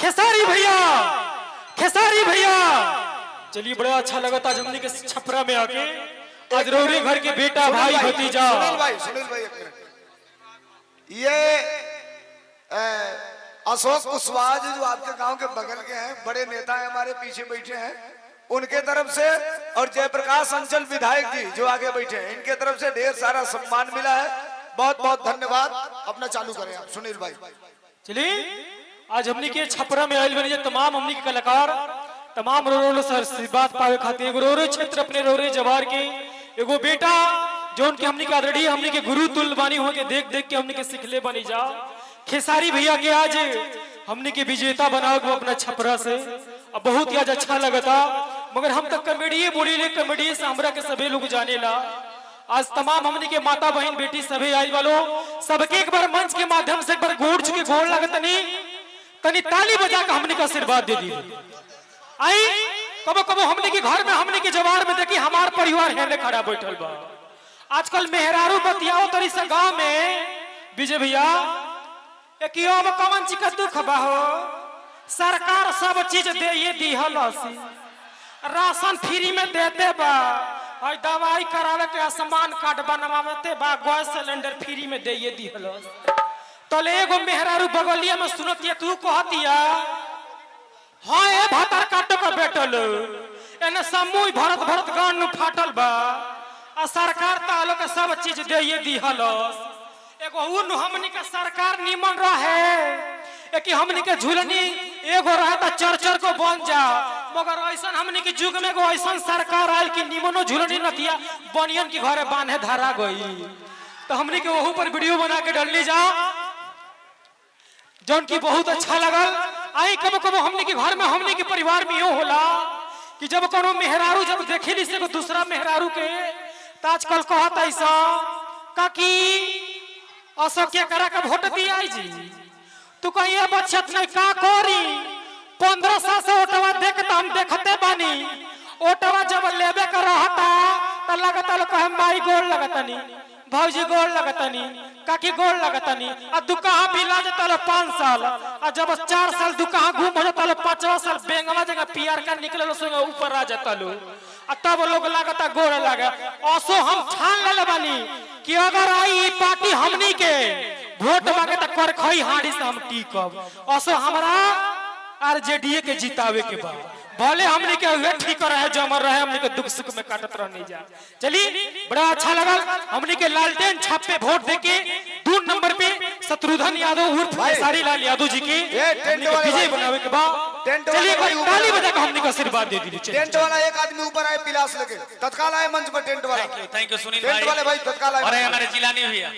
खेसारी भैया, खेसारी भैया। चलिए बड़ा अच्छा लगा था हमने के छपरा में आके। आज रौरे घर के बेटा भाई भतीजा सुनील भाई ये अशोक कुशवाहा जी जो आपके गांव के बगल के हैं, बड़े नेता हैं, हमारे पीछे बैठे हैं, उनके तरफ से, और जयप्रकाश अंचल विधायक जी जो आगे बैठे हैं, इनके तरफ से ढेर सारा सम्मान मिला है। बहुत बहुत धन्यवाद। अपना चालू करें आप सुनील भाई। चलिए आज हमने के छपरा में आयल बने तमाम हमने के कलाकार तमाम रोरो से आशीर्वाद पावे खातिर रोरो क्षेत्र अपने रोरे जवार के एगो बेटा जो उनके हमने के आदरणीय हमने के गुरु तुल्य बानी हो के देख देख के हमने के सिखले बनी जा। खेसारी भैया के आज हमने के विजेता बनाओ अपना छपरा से अब बहुत ही आज अच्छा लगता। मगर हम तक कॉमेडी बोली ले, कॉमेडी से हमरा के सभी लोग जाने ला। आज तमाम हमने के माता बहन बेटी सभी आई वालों सबके एक बार मंच के माध्यम से एक बार गोड़ छुके गोड़ लगत तनी ताली बजा के हमने का आशीर्वाद दे दी। आई कबो कबो हमने के घर में हमने के जवार में देखी हमार परिवार है खड़ा बैठल बा। आजकल मेहरारू बतियाओ तरी से गांव में विजय भैया अब कौन चीज का दुख बा हो। सरकार सब चीज दे ये दी हलसी, राशन फ्री में देते बा, और दवाई करावे के आयुष्मान कार्ड बनवाते बा, गैस सिलेंडर फ्री में दे ये दी हलस। तो एगो मेहरारू बगलिया में सुनतिया तू कहतिया हाँ ए भातर काटो का बेटल एने समूह भरत भरत गान नु फाटल बा आ सरकार तालो के सब चीज दे ये दी हलस। एगो उन हमनी के सरकार निमन रहे कि हमनी के झुलनी एगो रहता चर चर को बन जा। मगर ऐसा हमनी के युग में एगो ऐसा सरकार आयल कि निमनो झुलनी नतिया बनियन की घरे बांधे धरा गई। तो हमनी के वहू पर वीडियो बना के डालनी जा जौन की बहुत अच्छा लगल। आई कबो कबो हमने के घर में हमने के परिवार में यो होला कि जब कोनो मेहरारू जब देखेली से दूसरा मेहरारू के तो आजकल कहत ऐसा काकी अशोक के करा के वोट दिया जी तू कहिए बचत नहीं का करी 15 साल से ओटवा देखता हम देखते बानी। ओटवा जब लेबे का रहता तो लगता लोग कहे माई गोल लगतनी, भौजी गोल लगतनी, काकी गोल लगतनी। आ दुकाहा पिला जाता लो 5 साल, आ जब 4 साल दुकाहा घूम हो जाता लो 5वां साल बेंगवा जगह पियर का निकले लो संग ऊपर आ जाता लो। आ तब लोग लगता गोल लगे। असो हम ठान ले बानी कि अगर आई पार्टी हमनी के वोट मांगे तो कर खई हाड़ी से हम टीकब। असो हमरा आरजेडी के जितावे के बाद भले हमने के हुए ठीक रहे जमर रहे हमने के दुख सुख में काटत रहने जा। चलिए बड़ा अच्छा लगा हमने के लालटेन छाप पे वोट देके 2 नंबर पे शत्रुघ्न यादव उर्फ खेसारी लाल यादव जी की विजय बनावे के बाद चलिए ताली बजा के हमने का आशीर्वाद दे दी। टेंट वाला एक आदमी ऊपर आए पिलास लेके तत्काल आए मंच पर टेंट वाला। थैंक यू सुनील टेंट वाले भाई तत्काल आए। और हमारे जिलानी भैया